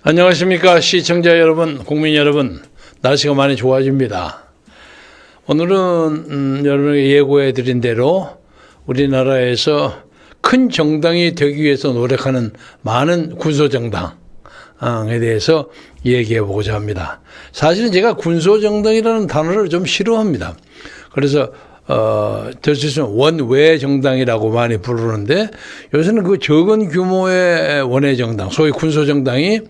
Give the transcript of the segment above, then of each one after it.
안녕하십니까 시청자 여러분, 국민 여러분. 날씨가 많이 좋아집니다. 오늘은 여러분에게 예고해 드린 대로 우리나라에서 큰 정당이 되기 위해서 노력하는 많은 군소정당에 대해서 얘기해 보고자 합니다. 사실은 제가 군소정당이라는 단어를 좀 싫어합니다. 그래서 될 수 있으면 원외 정당이라고 많이 부르는데, 요새는 그 적은 규모의 원외 정당, 소위 군소 정당이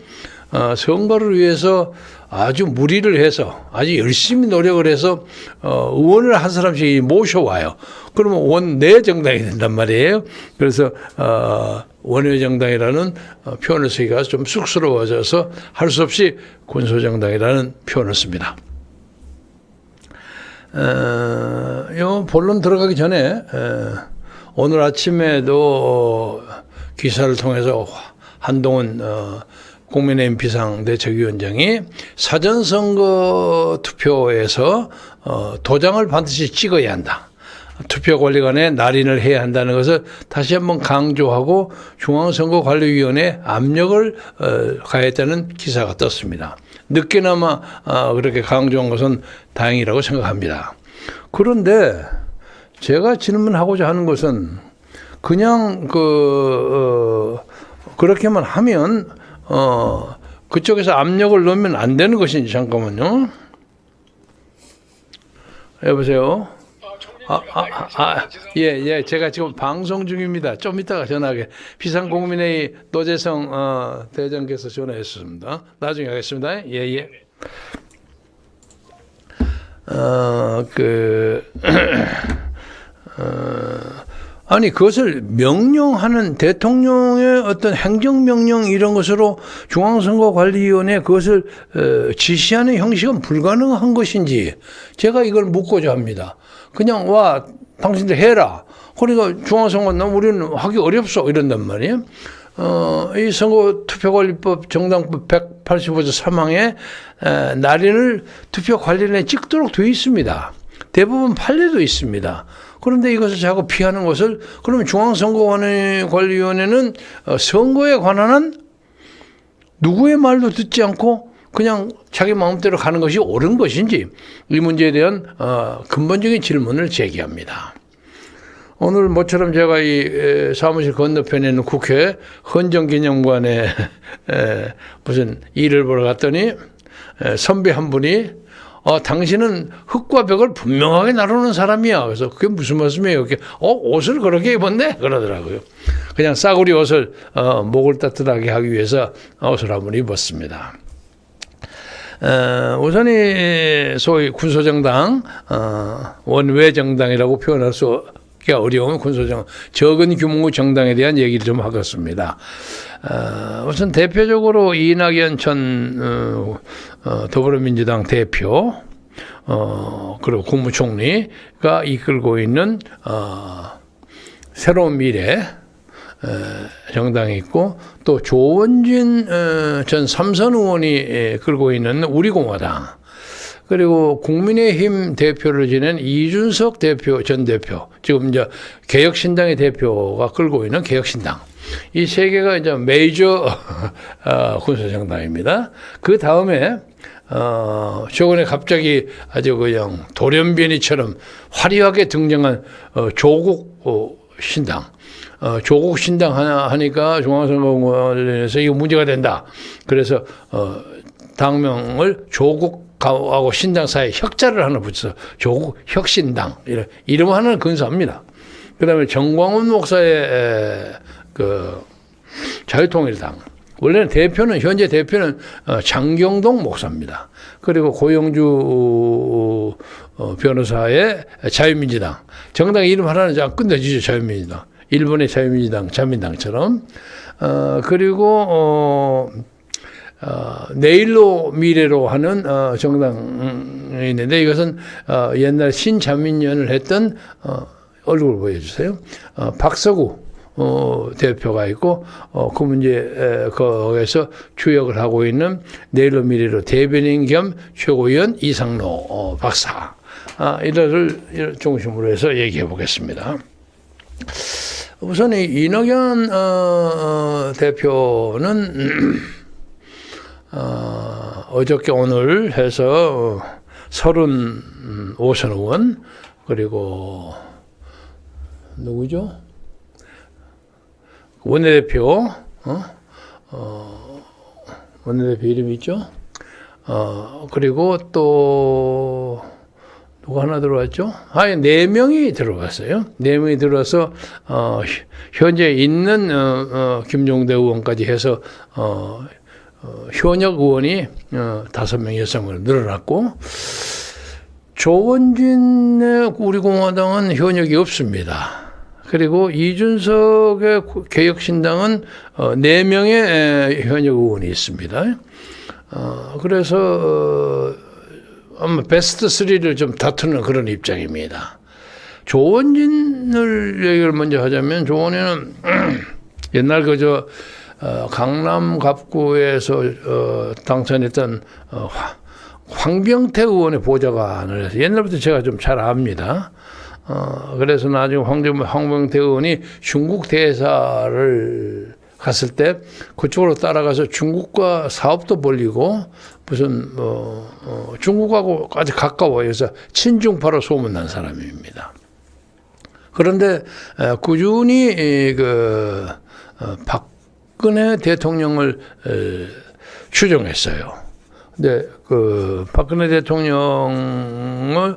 선거를 위해서 아주 무리를 해서 아주 열심히 노력을 해서 의원을 한 사람씩 모셔와요. 그러면 원내 정당이 된단 말이에요. 그래서 원외 정당이라는 표현을 쓰기가 좀 쑥스러워져서 할 수 없이 군소 정당이라는 표현을 씁니다. 요 본론 들어가기 전에 오늘 아침에도 기사를 통해서 한동훈 국민의힘 비상대책위원장이 사전선거 투표에서 도장을 반드시 찍어야 한다, 투표관리관에 날인을 해야 한다는 것을 다시 한번 강조하고 중앙선거관리위원회에 압력을 가했다는 기사가 떴습니다. 늦게나마 그렇게 강조한 것은 다행이라고 생각합니다. 그런데 제가 질문하고자 하는 것은 그냥 그렇게만 하면 그쪽에서 압력을 넣으면 안 되는 것인지. 잠깐만요. 여보세요? 예, 제가 지금 방송 중입니다. 좀 이따가 전화하게. 비상국민회의 노재성 대장께서 전화했습니다. 나중에 하겠습니다. 예. 아니, 그것을 명령하는 대통령의 어떤 행정명령 이런 것으로 중앙선거관리위원회 그것을 지시하는 형식은 불가능한 것인지 제가 이걸 묻고자 합니다. 그냥 와, 당신들 해라. 그러니까 중앙선거는 우리는 하기 어렵소 이런단 말이에요. 이 선거투표관리법 정당법 185조 3항에 날인을 투표관리관에 찍도록 되어 있습니다. 대부분 판례도 있습니다. 그런데 이것을 자꾸 피하는 것을, 그러면 중앙선거관리위원회는 선거에 관한 누구의 말도 듣지 않고 그냥 자기 마음대로 가는 것이 옳은 것인지, 이 문제에 대한 근본적인 질문을 제기합니다. 오늘 모처럼 제가 이 사무실 건너편에 있는 국회 헌정기념관에 무슨 일을 보러 갔더니 선배 한 분이 당신은 흙과 벽을 분명하게 나누는 사람이야. 그래서 그게 무슨 말씀이에요? 이렇게 옷을 그렇게 입었네? 그러더라고요. 그냥 싸구려 옷을 목을 따뜻하게 하기 위해서 옷을 한번 입었습니다. 우선 이 소위 군소정당, 원외 정당이라고 표현할 수 어려운 군소정당, 적은 규모 정당에 대한 얘기를 좀 하겠습니다. 우선 대표적으로 이낙연 전 더불어민주당 대표, 그리고 국무총리가 이끌고 있는 새로운 미래 정당이 있고, 또 조원진 전 삼선 의원이 끌고 있는 우리공화당, 그리고 국민의힘 대표를 지낸 이준석 대표, 전 대표, 지금 이제 개혁신당의 대표가 끌고 있는 개혁신당. 이 세 개가 이제 메이저 군소정당입니다. 그 다음에 최근에 갑자기 아주 그냥 돌연변이처럼 화려하게 등장한 조국 신당. 조국 신당 하니까 중앙선거관리에서 이거 문제가 된다. 그래서 당명을 조국하고 신당 사이에 혁자를 하나 붙여서 조국 혁신당, 이름 하나를 근소합니다. 그 다음에 정광훈 목사의 자유통일당. 원래는 현재 대표는 장경동 목사입니다. 그리고 고영주 변호사의 자유민주당. 정당 이름 하나는 좀 끝내주죠. 자유민주당. 일본의 자유민주당, 자민당처럼. 그리고 내일로 미래로 하는 정당이 있는데, 이것은 옛날 신자민련을 했던 얼굴 보여주세요. 박서구 대표가 있고, 그 문제 거기에서 주역을 하고 있는 내일로 미래로 대변인 겸 최고위원 이상로 박사, 이를 중심으로 해서 얘기해 보겠습니다. 우선 이낙연 대표는 어저께 오늘 해서 35선 의원, 그리고 누구죠? 원내대표, 원내대표 이름이 있죠? 그리고 또 누가 하나 들어왔죠? 4명이 들어왔어요. 4명이 들어와서 현재 있는 김종대 의원까지 해서 현역 의원이 5명, 6명으로 늘어났고, 조원진의 우리 공화당은 현역이 없습니다. 그리고 이준석의 개혁신당은 4명의 현역 의원이 있습니다. 그래서 아마 베스트 3를 좀 다투는 그런 입장입니다. 조원진을 얘기를 먼저 하자면, 조원진은 옛날 강남 갑구에서 당선했던 황병태 의원의 보좌관을 해서 옛날부터 제가 좀 잘 압니다. 그래서 나중에 황병태 의원이 중국 대사를 갔을 때 그쪽으로 따라가서 중국과 사업도 벌리고 무슨 중국하고 아주 가까워요. 그래서 친중파로 소문난 사람입니다. 그런데 꾸준히 박근혜 대통령을 추종했어요. 근데 박근혜 대통령의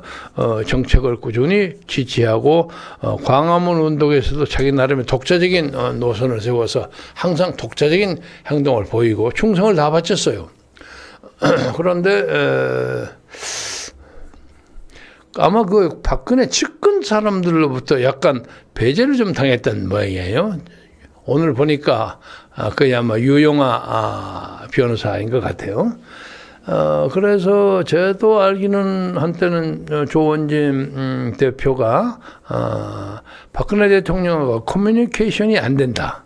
정책을 꾸준히 지지하고 광화문 운동에서도 자기 나름의 독자적인 노선을 세워서 항상 독자적인 행동을 보이고 충성을 다 바쳤어요. 그런데 아마 박근혜 측근 사람들로부터 약간 배제를 좀 당했던 모양이에요. 오늘 보니까 거의 아마 유용하 변호사인 것 같아요. 그래서 저도 알기는 한때는 조원진 대표가 박근혜 대통령과 커뮤니케이션이 안 된다.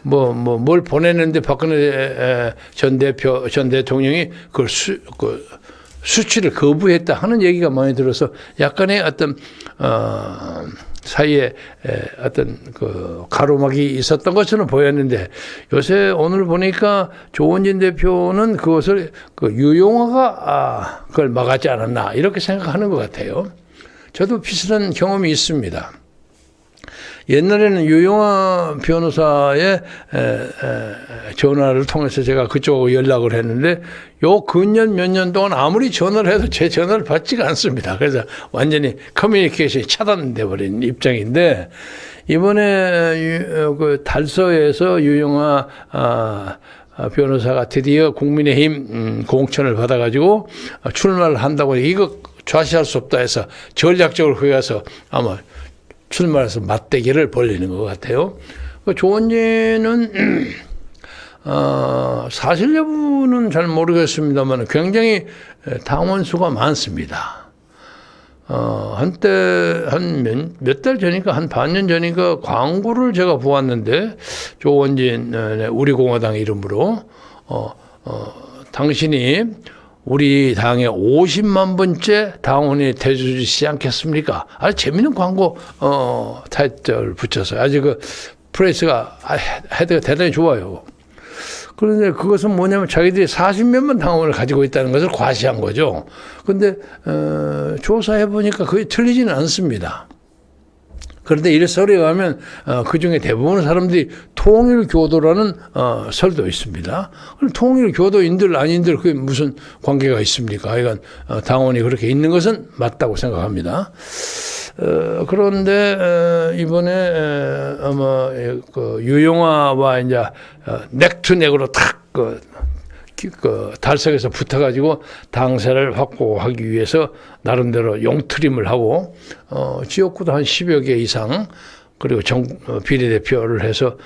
뭘 보냈는데 박근혜 전 대통령이 그걸 수치를 거부했다 하는 얘기가 많이 들어서 약간의 어떤 사이에 어떤 가로막이 있었던 것처럼 보였는데, 요새 오늘 보니까 조원진 대표는 그것을 유용하가 그걸 막았지 않았나 이렇게 생각하는 것 같아요. 저도 비슷한 경험이 있습니다. 옛날에는 유용하 변호사의 전화를 통해서 제가 그쪽하고 연락을 했는데, 요 근년 몇 년 동안 아무리 전화를 해도 제 전화를 받지가 않습니다. 그래서 완전히 커뮤니케이션이 차단돼 버린 입장인데, 이번에 달서에서 유용하 변호사가 드디어 국민의힘 공천을 받아가지고 출마를 한다고, 이거 좌시할 수 없다 해서 전략적으로 거기 가서 아마 출마해서 맞대결을 벌리는 것 같아요. 조원진은 사실 여부는 잘 모르겠습니다만 굉장히 당원 수가 많습니다. 한때 몇 달 전인가 한 반년 전인가 광고를 제가 보았는데, 조원진 우리 공화당 이름으로 당신이 우리 당의 50만 번째 당원이 되주시지 않겠습니까? 아주 재밌는 광고 타이틀 붙여서 아주 프레스가 헤드가 대단히 좋아요. 그런데 그것은 뭐냐면 자기들이 40몇만 당원을 가지고 있다는 것을 과시한 거죠. 그런데 조사해 보니까 거의 틀리지는 않습니다. 그런데 이래 설에 가면 그중에 대부분의 사람들이 통일교도라는 설도 있습니다. 그럼 통일교도인들 아닌들 그게 무슨 관계가 있습니까? 하여간 당원이 그렇게 있는 것은 맞다고 생각합니다. 그런데 이번에 아마 유용하와 이제 넥투넥으로 탁 달성에서 붙어가지고 당세를 확보하기 위해서 나름대로 용트림을 하고 지역구도 한 10여 개 이상, 그리고 비례대표를 해서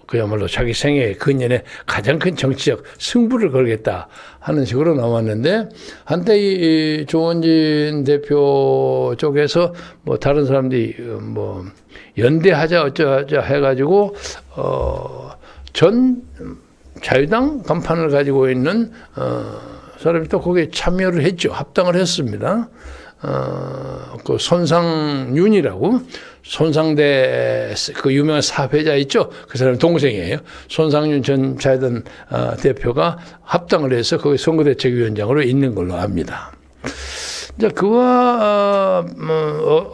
그야말로 자기 생애 근년에 가장 큰 정치적 승부를 걸겠다 하는 식으로 나왔는데, 한때 이 조원진 대표 쪽에서 다른 사람들이 연대하자 어쩌자 해가지고 전 자유당 간판을 가지고 있는 사람이 또 거기에 참여를 했죠. 합당을 했습니다. 그 손상윤이라고 손상대 그 유명한 사업회자 있죠. 그 사람 동생이에요. 손상윤 전 자회단 대표가 합당을 해서 거기 선거대책위원장으로 있는 걸로 압니다. 이제 그와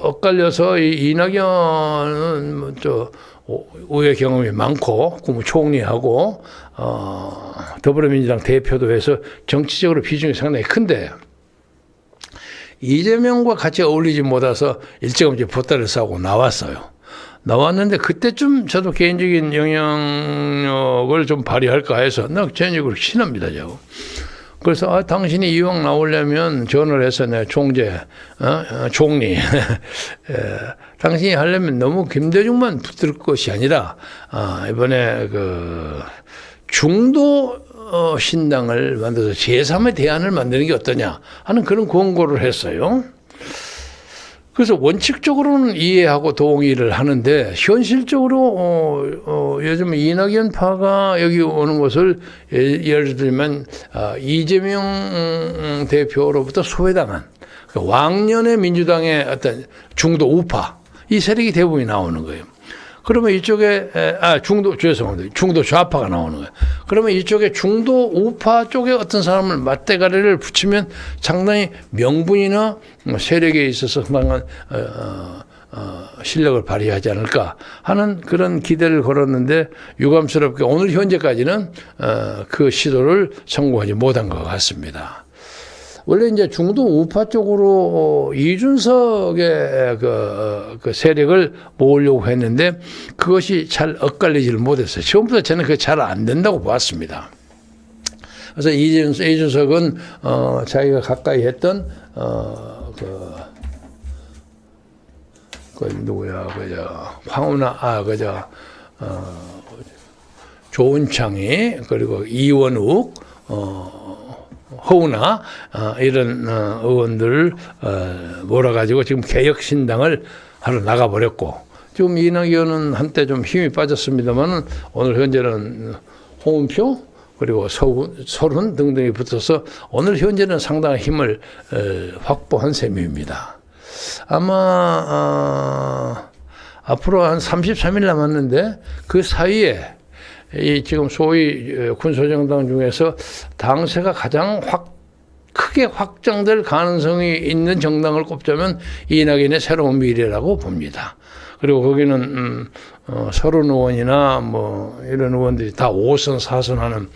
엇갈려서 이낙연은 의회 경험이 많고 국무총리하고 더불어민주당 대표도 해서 정치적으로 비중이 상당히 큰데 이재명과 같이 어울리지 못해서 일찌감치 보따리를 싸고 나왔어요. 나왔는데 그때쯤 저도 개인적인 영향력을 좀 발휘할까 해서 나 개인적으로 신합니다. 저거. 그래서 당신이 이왕 나오려면 전화를 해서 내가 총리 당신이 하려면 너무 김대중만 붙들 것이 아니라 이번에 그 중도 신당을 만들어서 제3의 대안을 만드는 게 어떠냐 하는 그런 권고를 했어요. 그래서 원칙적으로는 이해하고 동의를 하는데 현실적으로 요즘 이낙연파가 여기 오는 것을 예를 들면 이재명 대표로부터 소외당한 왕년의 민주당의 어떤 중도 우파 이 세력이 대부분이 나오는 거예요. 그러면 이쪽에 중도 좌파가 나오는 거예요. 그러면 이쪽에 중도 우파 쪽에 어떤 사람을 맞대가리를 붙이면 상당히 명분이나 세력에 있어서 상당한 실력을 발휘하지 않을까 하는 그런 기대를 걸었는데 유감스럽게 오늘 현재까지는 그 시도를 성공하지 못한 것 같습니다. 원래 이제 중도 우파 쪽으로 이준석의 그 세력을 모으려고 했는데 그것이 잘 엇갈리지를 못했어요. 처음부터 저는 그게 잘 안 된다고 보았습니다. 그래서 이준석은 자기가 가까이 했던 누구야 황운하 조은창이 그리고 이원욱 허우나 이런 의원들을 몰아가지고 지금 개혁신당을 하러 나가버렸고 지금 이낙연은 한때 좀 힘이 빠졌습니다만 오늘 현재는 홍은표 그리고 설훈 등등이 붙어서 오늘 현재는 상당한 힘을 확보한 셈입니다. 아마 앞으로 한 33일 남았는데 그 사이에 이 지금 소위 군소정당 중에서 당세가 가장 크게 확장될 가능성이 있는 정당을 꼽자면 이낙연의 새로운 미래라고 봅니다. 그리고 거기는 서른 의원이나 뭐 이런 의원들이 다 5선, 4선 하는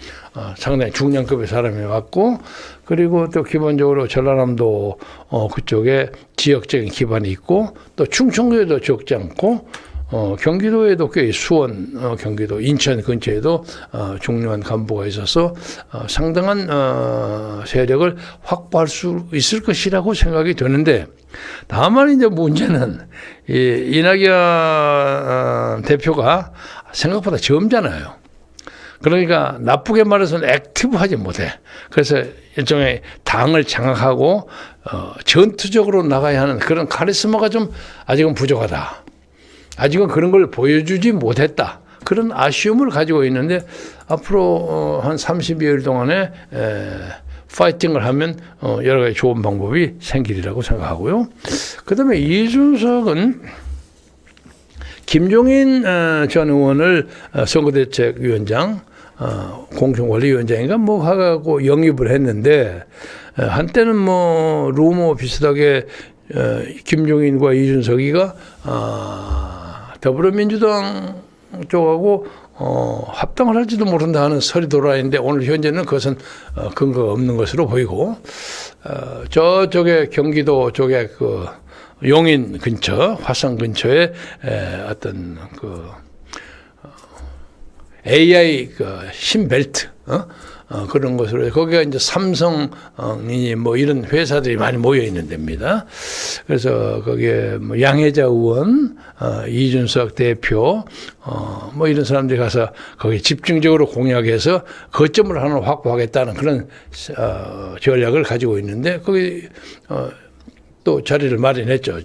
상당히 중량급의 사람이 왔고 그리고 또 기본적으로 전라남도 그쪽에 지역적인 기반이 있고 또 충청도에도 적지 않고 경기도에도 꽤 수원, 경기도, 인천 근처에도 중요한 간부가 있어서 상당한 세력을 확보할 수 있을 것이라고 생각이 되는데 다만 이제 문제는 이낙연 대표가 생각보다 젊잖아요. 그러니까 나쁘게 말해서는 액티브하지 못해. 그래서 일종의 당을 장악하고 전투적으로 나가야 하는 그런 카리스마가 좀 아직은 부족하다. 아직은 그런 걸 보여주지 못했다. 그런 아쉬움을 가지고 있는데 앞으로 한 30여일 동안에 파이팅을 하면 여러 가지 좋은 방법이 생기리라고 생각하고요. 그다음에 이준석은 김종인 전 의원을 선거대책위원장 공정원리위원장인가 뭐 하고 영입을 했는데 한때는 뭐 루머 비슷하게 김종인과 이준석이가 더불어민주당 쪽하고 합당을 할지도 모른다 하는 설이 돌아있는데 오늘 현재는 그것은 근거가 없는 것으로 보이고 저쪽에 경기도 쪽에 그 용인 근처 화성 근처에 어떤 그 AI 그 신벨트 그런 것으로 거기가 이제 삼성이 뭐 이런 회사들이 많이 모여 있는 데입니다. 그래서 거기에 뭐 양혜자 의원, 이준석 대표, 뭐 이런 사람들이 가서 거기 집중적으로 공약해서 거점을 하나 확보하겠다는 그런 전략을 가지고 있는데 거기 또 자리를 마련했죠.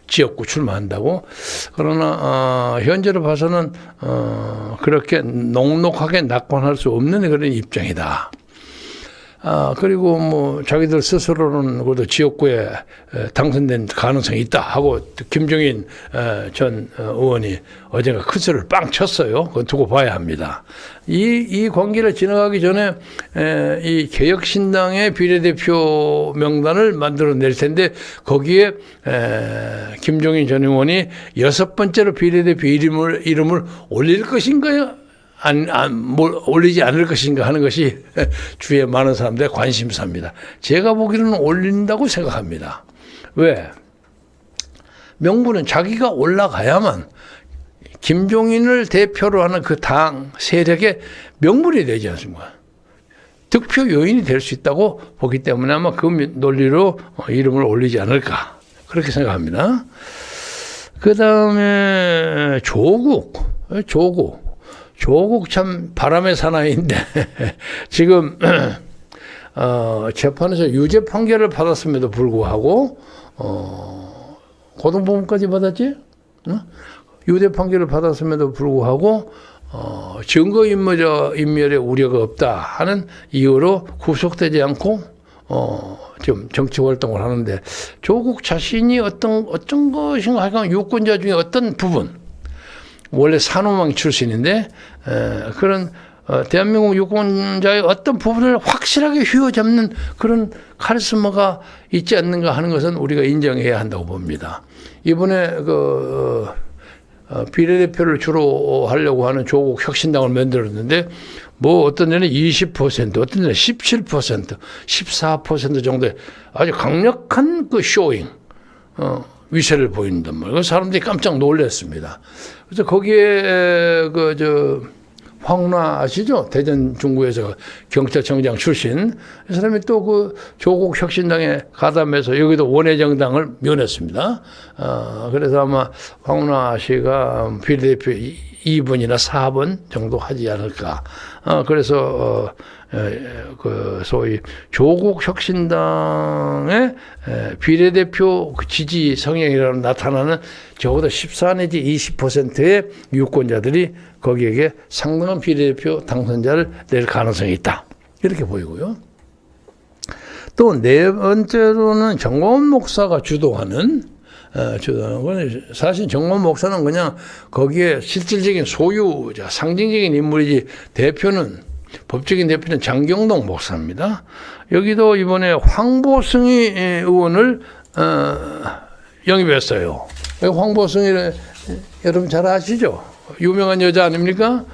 지역구 출마한다고. 그러나 현재로 봐서는 그렇게 녹록하게 낙관할 수 없는 그런 입장이다. 그리고 뭐 자기들 스스로는 그래도 지역구에 당선된 가능성이 있다 하고 김종인 전 의원이 어젠가 큰 소리를 빵 쳤어요. 그거 두고 봐야 합니다. 이 관계를 지나가기 전에 이 개혁신당의 비례대표 명단을 만들어낼 텐데 거기에 김종인 전 의원이 6번째로 비례대표 이름을 올릴 것인가요? 올리지 않을 것인가 하는 것이 주위에 많은 사람들의 관심사입니다. 제가 보기로는 올린다고 생각합니다. 왜? 명분은 자기가 올라가야만 김종인을 대표로 하는 그 당 세력의 명분이 되지 않습니까? 득표 요인이 될 수 있다고 보기 때문에 아마 그 논리로 이름을 올리지 않을까 그렇게 생각합니다. 그 다음에 조국 참 바람의 사나이인데 지금 재판에서 유죄 판결을 받았음에도 불구하고 고등법원까지 받았지? 유죄 판결을 받았음에도 불구하고 증거인멸의 우려가 없다 하는 이유로 구속되지 않고 좀 정치 활동을 하는데 조국 자신이 어떤 것인가 하여간 유권자 중에 어떤 부분 원래 산호망 출신인데 그런 대한민국 유권자의 어떤 부분을 확실하게 휘어잡는 그런 카리스마가 있지 않는가 하는 것은 우리가 인정해야 한다고 봅니다. 이번에 비례대표를 주로 하려고 하는 조국 혁신당을 만들었는데 뭐 어떤 데는 20%, 어떤 데는 17%, 14% 정도의 아주 강력한 그 쇼잉 위세를 보인단 말이에요. 사람들이 깜짝 놀랐습니다. 그래서 거기에 황운하 아시죠? 대전 중구에서 경찰청장 출신 이 사람이 또 그 조국 혁신당에 가담해서 여기도 원외정당을 면했습니다. 그래서 아마 황운하 씨가 비례대표 2번이나 4번 정도 하지 않을까. 그래서 그 소위 조국 혁신당의 비례대표 지지 성향이라고 나타나는 적어도 14 내지 20%의 유권자들이 거기에게 상당한 비례대표 당선자를 낼 가능성이 있다. 이렇게 보이고요. 또 네 번째로는 정광훈 목사가 주도하는 건 사실 정광훈 목사는 그냥 거기에 실질적인 소유자, 상징적인 인물이지 법적인 대표는 장경동 목사입니다. 여기도 이번에 황보승희 의원을 영입했어요. 황보승희 여러분 잘 아시죠? 유명한 여자 아닙니까?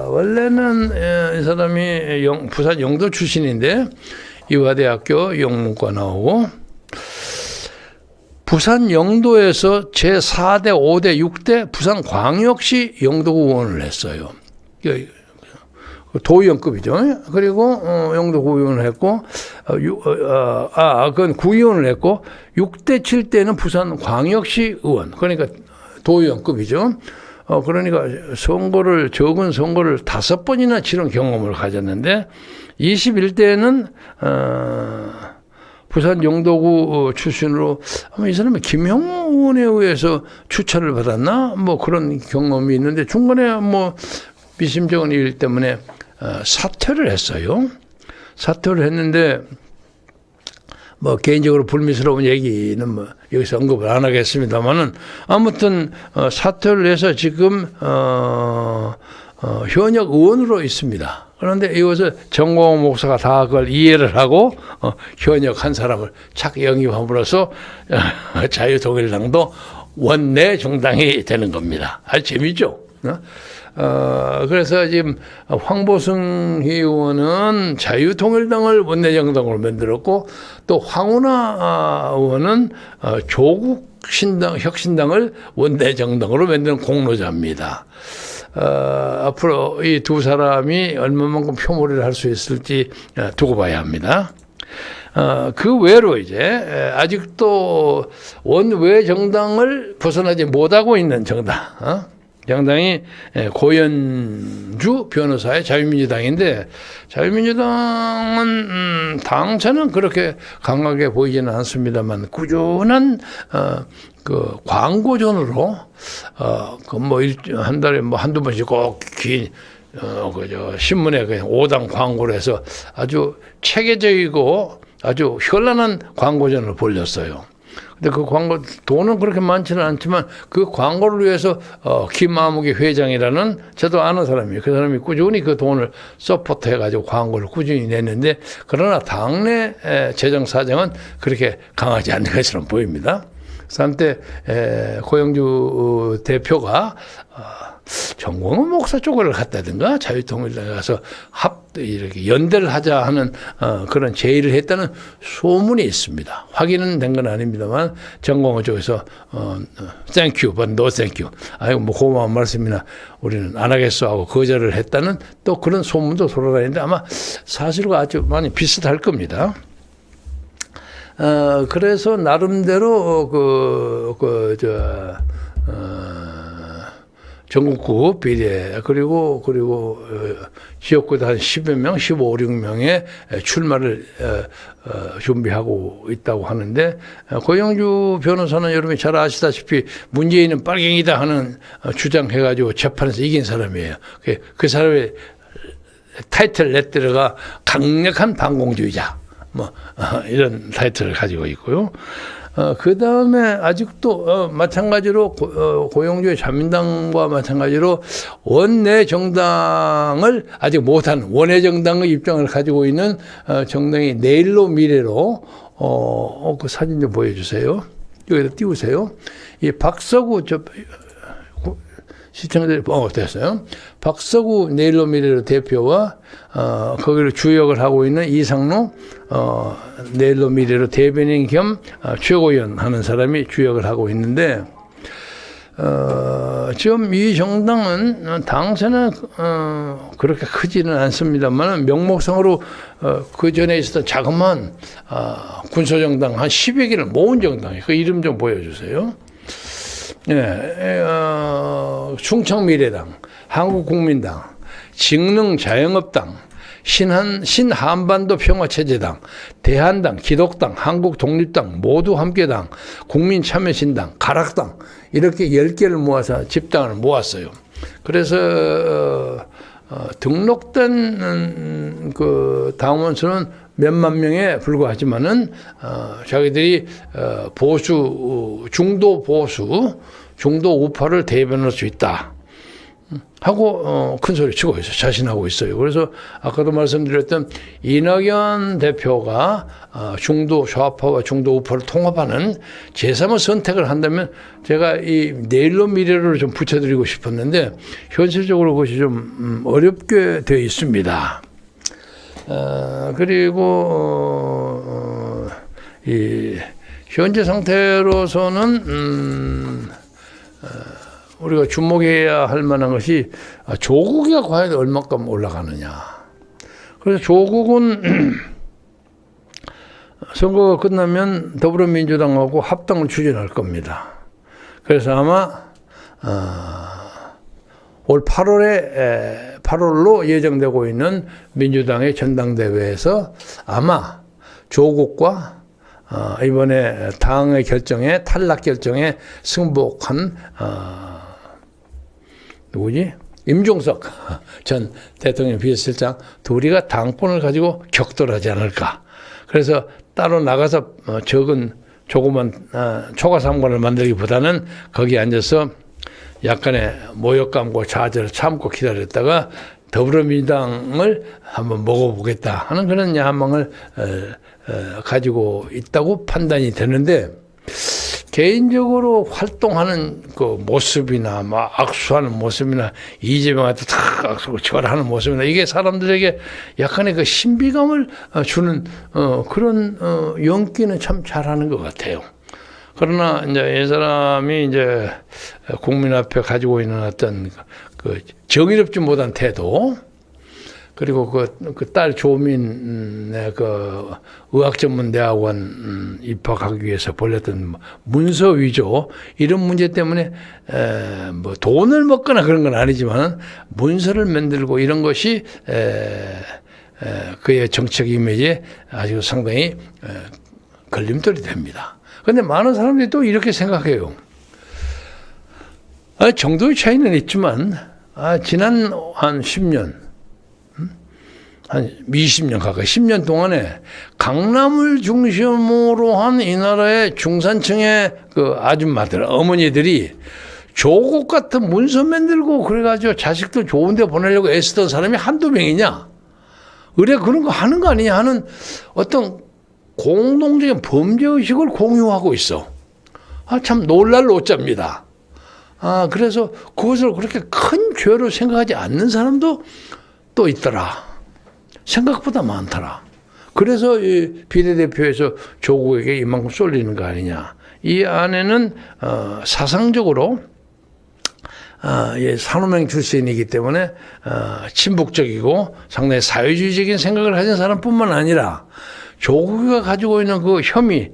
원래는 이 사람이 부산 영도 출신인데 이화대학교 영문과 나오고 부산 영도에서 제4대, 5대, 6대 부산광역시 영도구 의원을 했어요. 도의원급이죠. 그리고 영도구의원을 했고 그건 구의원을 했고 6대, 7대는 부산광역시 의원. 그러니까 도의원급이죠. 그러니까 적은 선거를 5번이나 치른 경험을 가졌는데 21대는 부산 영도구 출신으로 아마 이 사람이 김형우 의원에 의해서 추천을 받았나 뭐 그런 경험이 있는데 중간에 뭐 미심쩍은 일 때문에 사퇴를 했어요. 사퇴를 했는데 뭐 개인적으로 불미스러운 얘기는 뭐 여기서 언급을 안 하겠습니다만은 아무튼 사퇴를 해서 지금 현역 의원으로 있습니다. 그런데 이것을 정광훈 목사가 다 그걸 이해를 하고 현역 한 사람을 착 영입함으로써 자유통일당도 원내 정당이 되는 겁니다. 아주 재밌죠? 그래서 지금 황보승희 의원은 자유통일당을 원내정당으로 만들었고 또 황운하 의원은 조국 혁신당을 원내정당으로 만드는 공로자입니다. 앞으로 이 두 사람이 얼마만큼 표몰이를 할 수 있을지 두고 봐야 합니다. 그 외로 이제 아직도 원외 정당을 벗어나지 못하고 있는 정당이 고현주 변호사의 자유민주당인데 자유민주당은 당차는 그렇게 강하게 보이지는 않습니다만 꾸준한 그 광고전으로 그 뭐 한 달에 뭐 한두 번씩 꼭 긴 그저 신문에 그냥 5당 광고를 해서 아주 체계적이고 아주 현란한 광고전을 벌렸어요. 근데 그 광고 돈은 그렇게 많지는 않지만 그 광고를 위해서 김아무개 회장이라는 저도 아는 사람이에요. 그 사람이 꾸준히 그 돈을 서포트해가지고 광고를 꾸준히 냈는데 그러나 당내 재정 사정은 그렇게 강하지 않는 것처럼 보입니다. 그래서 한때 고영주 대표가 정광훈 목사 쪽을 갔다든가 자유통일당에 가서 이렇게 연대를 하자 하는 그런 제의를 했다는 소문이 있습니다. 확인은 된 건 아닙니다만 정광훈 쪽에서 thank you, but no thank you. 아이고 뭐 고마운 말씀이나 우리는 안 하겠어 하고 거절을 했다는 또 그런 소문도 돌아다니는데 아마 사실과 아주 많이 비슷할 겁니다. 그래서 나름대로 전국구 비례 그리고 지역구도 한 10여 명, 15, 16명의 출마를 준비하고 있다고 하는데 고영주 변호사는 여러분이 잘 아시다시피 문재인은 빨갱이다 하는 주장해가지고 재판에서 이긴 사람이에요. 그 사람의 타이틀 렛들어가 강력한 반공주의자 이런 타이틀을 가지고 있고요. 그 다음에 아직도 마찬가지로 고영주의 자민당과 마찬가지로 원내 정당을 아직 못한 원내 정당의 입장을 가지고 있는 정당이 내일로 미래로 그 사진 좀 보여주세요. 여기다 띄우세요. 이 박서구 시청자들이 됐어요. 박서구 내일로 미래로 대표와 거기를 주역을 하고 있는 이상로 내일로 미래로 대변인 겸 최고위원 하는 사람이 주역을 하고 있는데 지금 이 정당은 당세는 그렇게 크지는 않습니다만 명목상으로 그 전에 있었던 자그마한 군소정당 한 10여 개를 모은 정당이에요. 그 이름 좀 보여주세요. 충청미래당, 한국국민당, 직능자영업당, 신한반도 평화체제당, 대한당, 기독당, 한국독립당, 모두 함께당, 국민참여신당, 가락당 이렇게 10개를 모아서 집당을 모았어요. 그래서 등록된 그 당원수는 몇만 명에 불과하지만은 자기들이 중도 보수, 중도 우파를 대변할 수 있다 하고 큰 소리 치고 있어요. 자신하고 있어요. 그래서 아까도 말씀드렸던 이낙연 대표가 중도 좌파와 중도 우파를 통합하는 제3의 선택을 한다면 제가 이 내일로 미래를 좀 붙여드리고 싶었는데 현실적으로 그것이 좀 어렵게 되어 있습니다. 그리고 이 현재 상태로서는 우리가 주목해야 할 만한 것이 조국이 과연 얼마큼 올라가느냐. 그래서 조국은 선거가 끝나면 더불어민주당하고 합당을 추진할 겁니다. 그래서 아마 올 8월로 예정되고 있는 민주당의 전당대회에서 아마 조국과 이번에 당의 결정에 탈락 결정에 승복한 누구지? 임종석 전 대통령 비서실장 둘이가 당권을 가지고 격돌하지 않을까. 그래서 따로 나가서 조그만 초과상권을 만들기보다는 거기 앉아서 약간의 모욕감과 좌절을 참고 기다렸다가 더불어민주당을 한번 먹어보겠다 하는 그런 야망을 가지고 있다고 판단이 되는데 개인적으로 활동하는 그 모습이나 막 악수하는 모습이나 이재명한테 탁 악수고 절하는 모습이나 이게 사람들에게 약간의 그 신비감을 주는 그런 연기는 참 잘하는 것 같아요. 그러나 이제 이 사람이 이제 국민 앞에 가지고 있는 어떤 그 정의롭지 못한 태도, 그리고 그 딸 조민의 그 의학전문대학원 입학하기 위해서 벌였던 문서 위조 이런 문제 때문에 뭐 돈을 먹거나 그런 건 아니지만 문서를 만들고 이런 것이 그의 정책 이미지에 아주 상당히 걸림돌이 됩니다. 그런데 많은 사람들이 또 이렇게 생각해요. 정도의 차이는 있지만 지난 한 10년, 한 20년 가까이 10년 동안에 강남을 중심으로 한 이 나라의 중산층의 그 아줌마들, 어머니들이 조국 같은 문서 만들고 그래가지고 자식들 좋은 데 보내려고 애쓰던 사람이 한두 명이냐? 의뢰 그런 거 하는 거 아니냐 하는 어떤 공동적인 범죄의식을 공유하고 있어. 참 놀랄 노자입니다. 그래서 그것을 그렇게 큰 죄로 생각하지 않는 사람도 또 있더라. 생각보다 많더라. 그래서 이 비례대표에서 조국에게 이만큼 쏠리는 거 아니냐. 이 안에는 사상적으로 산호명 출신이기 때문에 친북적이고 상당히 사회주의적인 생각을 가진 사람뿐만 아니라 조국이가 가지고 있는 그 혐의,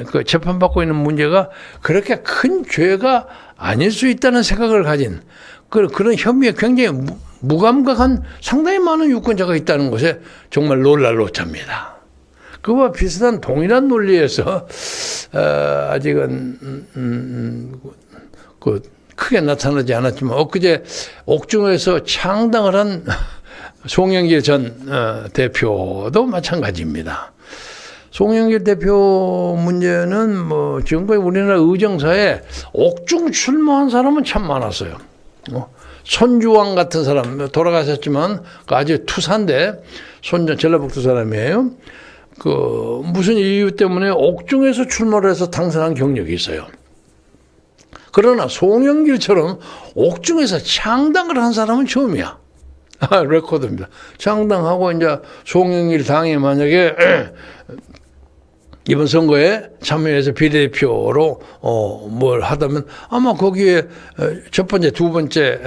그 재판받고 있는 문제가 그렇게 큰 죄가 아닐 수 있다는 생각을 가진 그런 혐의에 굉장히 무감각한 상당히 많은 유권자가 있다는 것에 정말 놀랄 노자입니다. 그와 비슷한 동일한 논리에서 아직은 크게 나타나지 않았지만 엊그제 옥중에서 창당을 한 송영길 전 대표도 마찬가지입니다. 송영길 대표 문제는 지금까지 우리나라 의정사에 옥중 출마한 사람은 참 많았어요. 손주왕 같은 사람 돌아가셨지만 아주 투사인데 전라북도 사람이에요. 무슨 이유 때문에 옥중에서 출마를 해서 당선한 경력이 있어요. 그러나 송영길처럼 옥중에서 창당을 한 사람은 처음이야. 레코드입니다. 창당하고 이제 송영길 당이 만약에 이번 선거에 참여해서 비례대표로 뭘 하다면 아마 거기에 첫 번째, 두 번째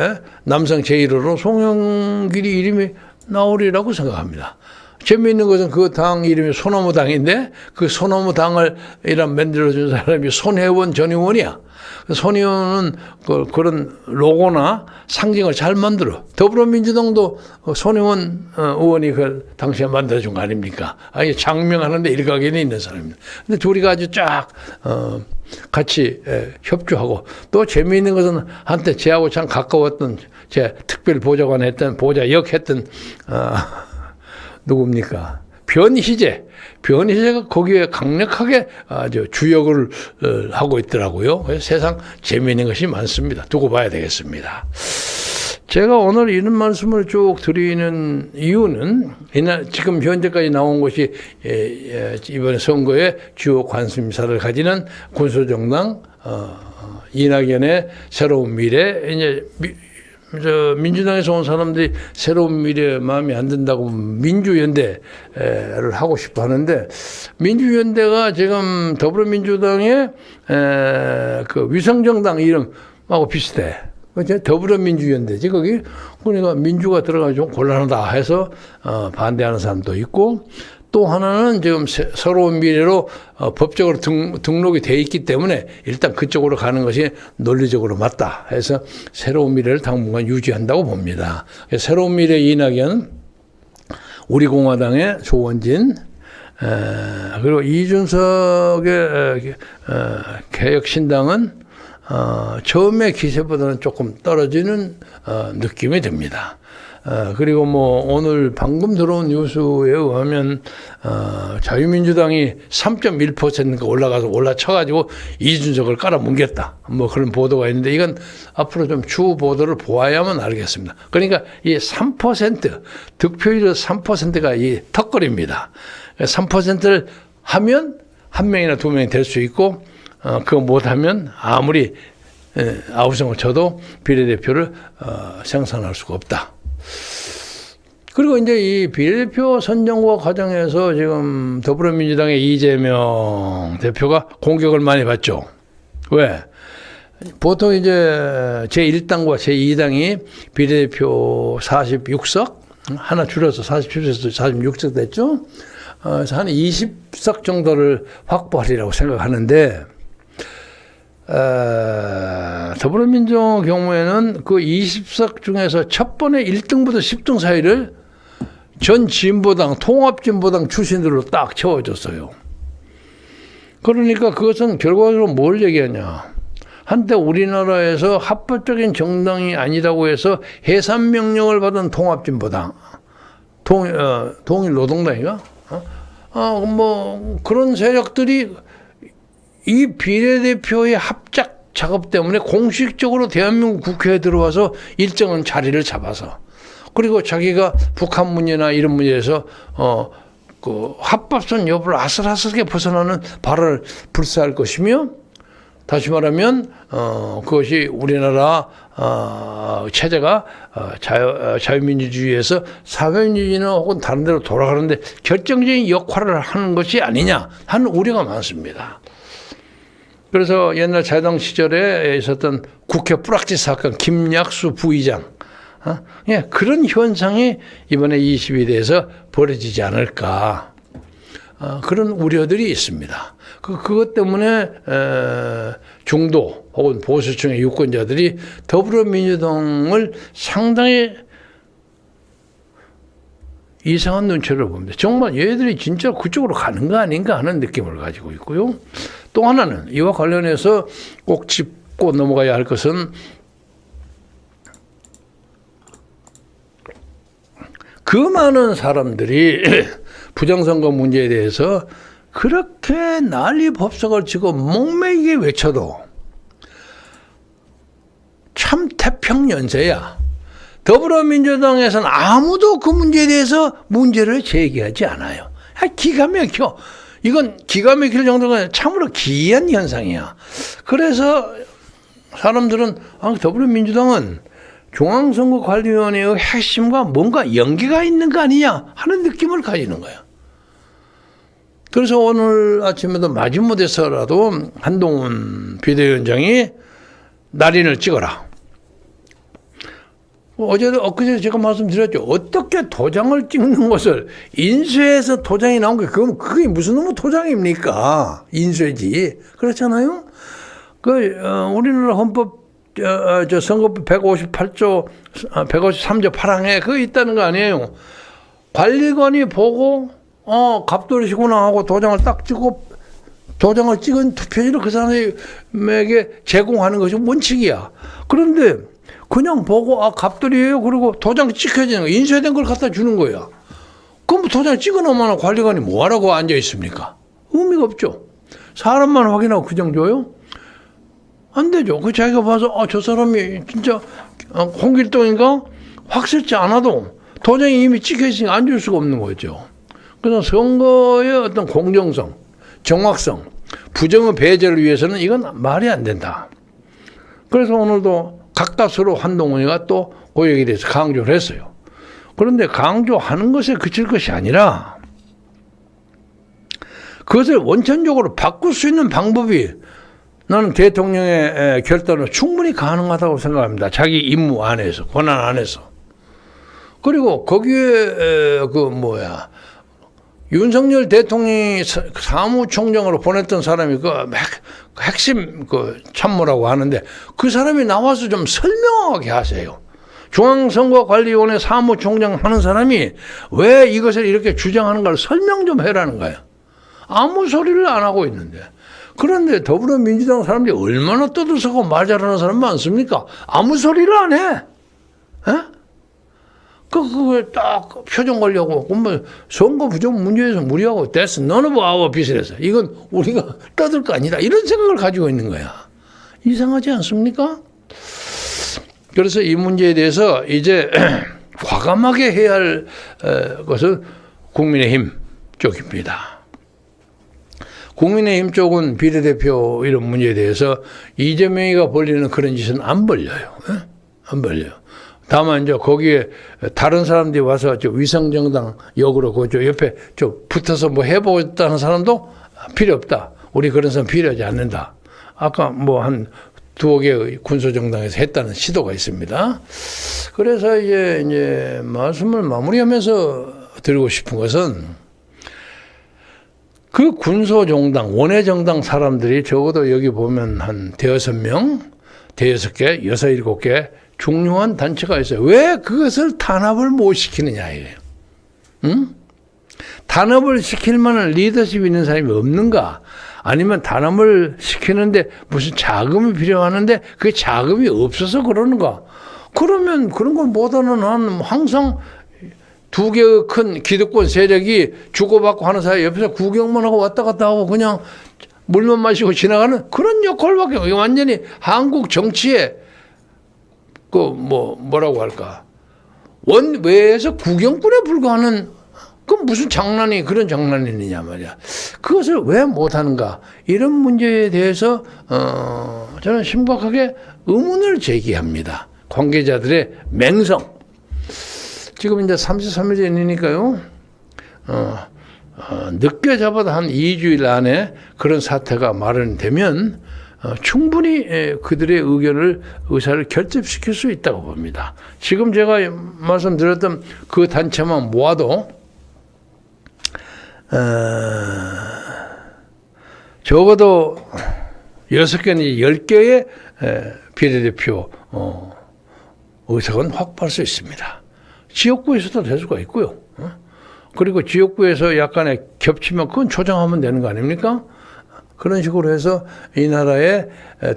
남성 제1호로 송영길이 이름이 나오리라고 생각합니다. 재미있는 것은 그 당 이름이 소나무 당인데 그 소나무 당을 만들어준 사람이 손혜원 전 의원이야. 손 의원은 그런 로고나 상징을 잘 만들어. 더불어민주당도 손혜원 의원이 그 당시에 만들어준 거 아닙니까? 아니 장명하는데 일각에는 있는 사람입니다. 근데 둘이가 아주 쫙 같이 협조하고 또 재미있는 것은 한때 제하고 참 가까웠던 제 특별 보좌관 했던 보좌역 했던 누굽니까? 변희재가 거기에 강력하게 아주 주역을 하고 있더라고요. 세상 재미있는 것이 많습니다. 두고 봐야 되겠습니다. 제가 오늘 이런 말씀을 쭉 드리는 이유는 지금 현재까지 나온 것이 이번 선거에 주요 관심사를 가지는 군소정당 이낙연의 새로운 미래, 이제 민주당에서 온 사람들이 새로운 미래에 마음에 안 든다고 민주연대를 하고 싶어 하는데, 민주연대가 지금 더불어민주당의 그 위성정당 이름하고 비슷해. 더불어민주연대지, 거기. 그러니까 민주가 들어가면 좀 곤란하다 해서 반대하는 사람도 있고, 또 하나는 지금 새로운 미래로 법적으로 등록이 돼 있기 때문에 일단 그쪽으로 가는 것이 논리적으로 맞다 해서 새로운 미래를 당분간 유지한다고 봅니다. 새로운 미래 이낙연, 우리공화당의 조원진, 그리고 이준석의 개혁신당은 처음의 기세보다는 조금 떨어지는 느낌이 듭니다. 그리고 오늘 방금 들어온 뉴스에 의하면, 자유민주당이 3.1%가 올라쳐가지고 이준석을 깔아뭉갰다. 그런 보도가 있는데 이건 앞으로 좀 추후 보도를 보아야만 알겠습니다. 그러니까 이 3%, 득표율 3%가 이 턱걸이입니다. 3%를 하면 한 명이나 두 명이 될 수 있고, 그거 못하면 아무리 아우성을 쳐도 비례대표를 생산할 수가 없다. 그리고 이제 이 비례대표 선정과 과정에서 지금 더불어민주당의 이재명 대표가 공격을 많이 받죠. 왜? 보통 이제 제1당과 제2당이 비례대표 46석, 하나 줄여서 47석에서 46석 됐죠. 그래서 한 20석 정도를 확보하리라고 생각하는데, 더불어민주당 경우에는 그 20석 중에서 첫 번에 1등부터 10등 사이를 전 진보당, 통합진보당 출신들로 딱 채워줬어요. 그러니까 그것은 결과적으로 뭘 얘기하냐. 한때 우리나라에서 합법적인 정당이 아니라고 해서 해산 명령을 받은 통합진보당, 동일노동당인가? 뭐 그런 세력들이 이 비례대표의 합작 작업 때문에 공식적으로 대한민국 국회에 들어와서 일정한 자리를 잡아서, 그리고 자기가 북한 문제나 이런 문제에서 그 합법성 여부를 아슬아슬하게 벗어나는 발언을 불사할 것이며, 다시 말하면 그것이 우리나라 체제가 자유민주주의에서 사회민주주의나 혹은 다른 데로 돌아가는데 결정적인 역할을 하는 것이 아니냐 하는 우려가 많습니다. 그래서 옛날 자유당 시절에 있었던 국회 뿌락지 사건, 김약수 부의장, 예, 그런 현상이 이번에 22대에서 벌어지지 않을까, 그런 우려들이 있습니다. 그것 때문에 중도 혹은 보수층의 유권자들이 더불어민주당을 상당히 이상한 눈초리로 봅니다. 정말 얘들이 진짜 그쪽으로 가는 거 아닌가 하는 느낌을 가지고 있고요. 또 하나는 이와 관련해서 꼭 짚고 넘어가야 할 것은, 그 많은 사람들이 부정선거 문제에 대해서 그렇게 난리 법석을 치고 목매이게 외쳐도 참 태평연세야. 더불어민주당에서는 아무도 그 문제에 대해서 문제를 제기하지 않아요. 기가 막혀. 이건 기가 막힐 정도가 참으로 기이한 현상이야. 그래서 사람들은 더불어민주당은 중앙선거관리위원회의 핵심과 뭔가 연계가 있는 거 아니냐 하는 느낌을 가지는 거야. 그래서 오늘 아침에도 마지못해서라도 한동훈 비대위원장이 날인을 찍어라. 엊그제 제가 말씀드렸죠. 어떻게 도장을 찍는 것을 인쇄해서 도장이 나온 게 그게 무슨 놈의 도장입니까? 인쇄지. 그렇잖아요. 우리나라 헌법 선거법 153조 8항에 그거 있다는 거 아니에요. 관리관이 보고 갑돌이시구나 하고 도장을 딱 찍고, 도장을 찍은 투표지를 그 사람에게 제공하는 것이 원칙이야. 그런데 그냥 보고 갑돌이에요. 그리고 도장 찍혀지는 거, 인쇄된 걸 갖다 주는 거야. 그럼 도장 찍어놓으면 관리관이 뭐하라고 앉아 있습니까? 의미가 없죠. 사람만 확인하고 그냥 줘요? 안 되죠. 자기가 봐서 저 사람이 진짜 홍길동인가 확실치 않아도 도장이 이미 찍혀 있으니까 안 줄 수가 없는 거죠. 그래서 선거의 어떤 공정성, 정확성, 부정의 배제를 위해서는 이건 말이 안 된다. 그래서 오늘도 가까스로 한동훈이가 또 그 얘기에 대해서 강조를 했어요. 그런데 강조하는 것에 그칠 것이 아니라 그것을 원천적으로 바꿀 수 있는 방법이, 나는 대통령의 결단은 충분히 가능하다고 생각합니다. 자기 임무 안에서, 권한 안에서. 그리고 거기에 윤석열 대통령이 사무총장으로 보냈던 사람이 핵심 참모라고 하는데, 그 사람이 나와서 좀 설명하게 하세요. 중앙선거관리위원회 사무총장 하는 사람이 왜 이것을 이렇게 주장하는가를 설명 좀 해라는 거야. 아무 소리를 안 하고 있는데. 그런데 더불어민주당 사람들이 얼마나 떠들썩하고 말 잘하는 사람 많습니까? 아무 소리를 안 해. 에? 그게 딱 표정 걸려고, 선거 부정 문제에서 무리하고, that's none of our business. 이건 우리가 떠들 거 아니다. 이런 생각을 가지고 있는 거야. 이상하지 않습니까? 그래서 이 문제에 대해서 이제 과감하게 해야 할 것은 국민의힘 쪽입니다. 국민의힘 쪽은 비례대표 이런 문제에 대해서 이재명이가 벌리는 그런 짓은 안 벌려요. 안 벌려요. 다만 이제 거기에 다른 사람들이 와서 위성정당 역으로 그 옆에 붙어서 뭐 해보겠다는 사람도 필요 없다. 우리 그런 사람 필요하지 않는다. 아까 한 2개의 군소정당에서 했다는 시도가 있습니다. 그래서 이제 말씀을 마무리하면서 드리고 싶은 것은, 그 군소정당, 원외정당 사람들이 적어도 여기 보면 한 6명, 6개, 6, 7개 중요한 단체가 있어요. 왜 그것을 단합을 못 시키느냐 이래요. 응? 단합을 시킬 만한 리더십이 있는 사람이 없는가? 아니면 단합을 시키는데 무슨 자금이 필요하는데 그 자금이 없어서 그러는가? 그러면 그런 걸 못하는 한 항상 두 개의 큰 기득권 세력이 주고받고 하는 사이 옆에서 구경만 하고 왔다 갔다 하고 그냥 물만 마시고 지나가는 그런 역할밖에 없어요. 완전히 한국 정치에 그 뭐라고 할까? 원외에서 구경꾼에 불과하는 그 무슨 장난이 그런 장난이냐 말이야. 그것을 왜 못하는가? 이런 문제에 대해서 저는 심각하게 의문을 제기합니다. 관계자들의 맹성. 지금 이제 33일 전이니까요. 늦게 잡아도 한 2주일 안에 그런 사태가 마련되면 충분히 그들의 의사를 결집시킬 수 있다고 봅니다. 지금 제가 말씀드렸던 그 단체만 모아도 적어도 6개 내지 10개의 비례대표 의석은 확보할 수 있습니다. 지역구에서도 될 수가 있고요. 그리고 지역구에서 약간의 겹치면 그건 조정하면 되는 거 아닙니까? 그런 식으로 해서 이 나라의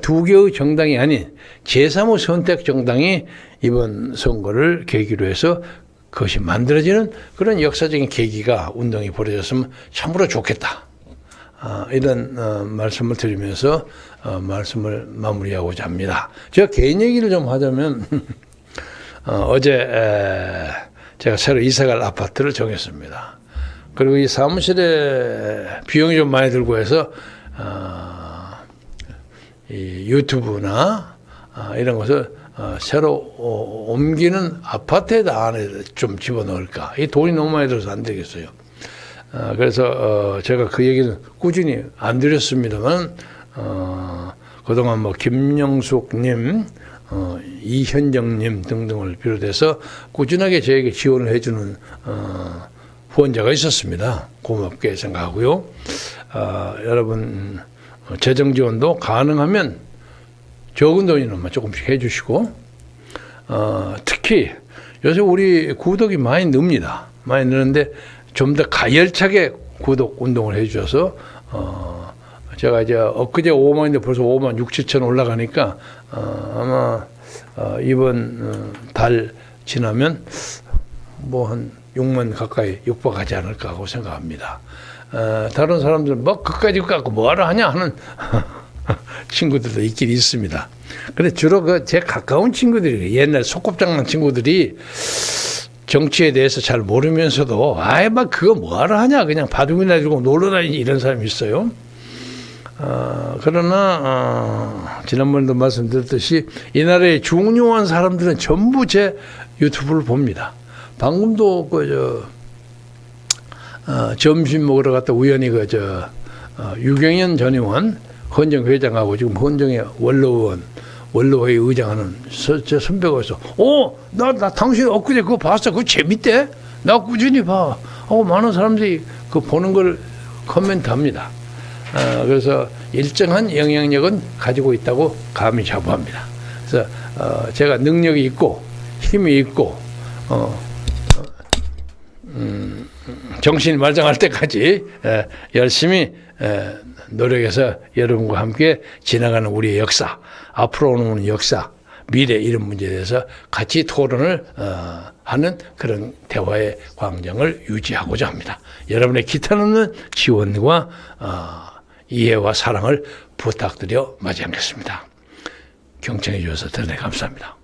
두 개의 정당이 아닌 제3의 선택 정당이 이번 선거를 계기로 해서 그것이 만들어지는 그런 역사적인 계기가 운동이 벌어졌으면 참으로 좋겠다. 이런 말씀을 드리면서 말씀을 마무리하고자 합니다. 제가 개인 얘기를 좀 하자면 어제 제가 새로 이사갈 아파트를 정했습니다. 그리고 이 사무실에 비용이 좀 많이 들고 해서 이 유튜브나 이런 것을 새로 옮기는 아파트에다 안에 좀 집어넣을까. 이 돈이 너무 많이 들어서 안 되겠어요. 그래서 제가 그 얘기는 꾸준히 안 드렸습니다만 그동안 김영숙님, 이현정님 등등을 비롯해서 꾸준하게 저에게 지원을 해주는 후원자가 있었습니다. 고맙게 생각하고요. 여러분 재정 지원도 가능하면 적은 돈이나마 조금씩 해주시고 특히 요새 우리 구독이 많이 늡니다. 많이 느는데 좀 더 가열차게 구독 운동을 해주셔서 제가 이제 엊그제 5만인데 벌써 5만 6, 7천 올라가니까 아마 이번 달 지나면 한 6만 가까이 육박하지 않을까 하고 생각합니다. 다른 사람들은 그까짓 거 갖고 뭐하러 하냐 하는 친구들도 있긴 있습니다. 근데 주로 제 가까운 친구들이 옛날 소꿉장난 친구들이 정치에 대해서 잘 모르면서도 그거 뭐하러 하냐 그냥 바둑이나 들고 놀러 다니지 이런 사람이 있어요. 그러나 지난번에도 말씀드렸듯이 이 나라의 중요한 사람들은 전부 제 유튜브를 봅니다. 방금도 점심 먹으러 갔다 우연히 유경현 전 의원 헌정 회장하고 지금 헌정의 원로회 의장하는 제 선배가 있어. 나 당신 엊그제 그거 봤어. 그거 재밌대. 나 꾸준히 봐. 많은 사람들이 그 보는 걸 코멘트합니다. 그래서 일정한 영향력은 가지고 있다고 감히 자부합니다. 그래서 제가 능력이 있고 힘이 있고 정신이 말짱할 때까지 열심히 노력해서 여러분과 함께 지나가는 우리의 역사, 앞으로 오는 역사, 미래 이런 문제에 대해서 같이 토론을 하는 그런 대화의 광장을 유지하고자 합니다. 여러분의 기타 없는 지원과 이해와 사랑을 부탁드려 마치겠습니다. 경청해 주셔서 대단히 감사합니다.